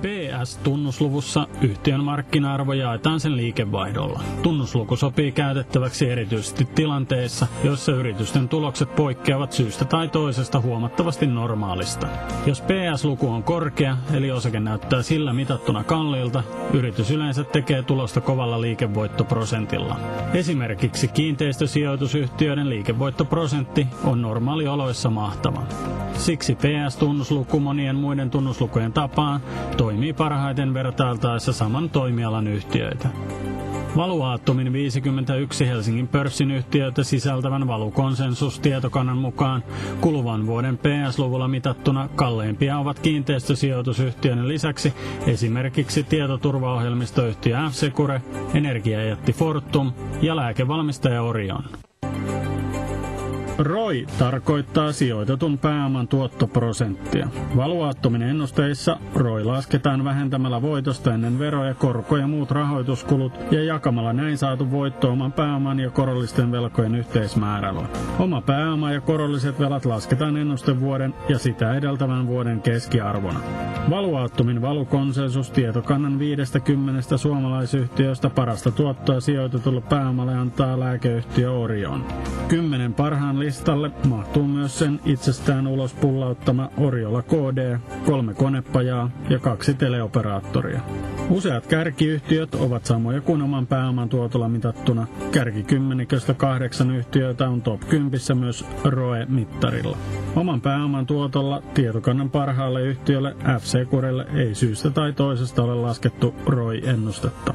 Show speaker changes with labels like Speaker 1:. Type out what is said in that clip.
Speaker 1: PS-tunnusluvussa yhtiön markkina-arvo jaetaan sen liikevaihdolla. Tunnusluku sopii käytettäväksi erityisesti tilanteissa, joissa yritysten tulokset poikkeavat syystä tai toisesta huomattavasti normaalista. Jos PS-luku on korkea, eli osake näyttää sillä mitattuna kalliilta, yritys yleensä tekee tulosta kovalla liikevoittoprosentilla. Esimerkiksi kiinteistösijoitusyhtiöiden liikevoittoprosentti on normaalioloissa mahtava. Siksi PS-tunnusluku monien muiden tunnuslukujen tapaan toimii parhaiten vertailtaessa saman toimialan yhtiöitä. Valuaattomin 51 Helsingin pörssin yhtiöitä sisältävän Valukonsensus-tietokannan mukaan kuluvan vuoden PS-luvulla mitattuna kalleimpia ovat kiinteistösijoitusyhtiöiden lisäksi esimerkiksi tietoturvaohjelmistoyhtiö F-Secure, energiajätti Fortum ja lääkevalmistaja Orion. ROI tarkoittaa sijoitetun pääoman tuottoprosenttia. Valuaattomin ennusteissa ROI lasketaan vähentämällä voitosta ennen veroja, korko ja muut rahoituskulut ja jakamalla näin saatu voitto oman pääoman ja korollisten velkojen yhteismäärällä. Oma pääoma ja korolliset velat lasketaan ennustevuoden ja sitä edeltävän vuoden keskiarvona. Valuaattomin Valukonsensus-tietokannan 50 suomalaisyhtiöstä parasta tuottoa sijoitetulle pääomalle antaa lääkeyhtiö Orion. 10 parhaan listalle mahtuu myös sen itsestään ulos pullauttama Oriola KD, 3 konepajaa ja 2 teleoperaattoria. Useat kärkiyhtiöt ovat samoja kuin oman pääoman tuotolla mitattuna. Kärkikymmeniköstä 8 yhtiötä on top 10 myös ROE-mittarilla. Oman pääoman tuotolla tietokannan parhaalle yhtiölle F-Securelle ei syystä tai toisesta ole laskettu ROI-ennustetta.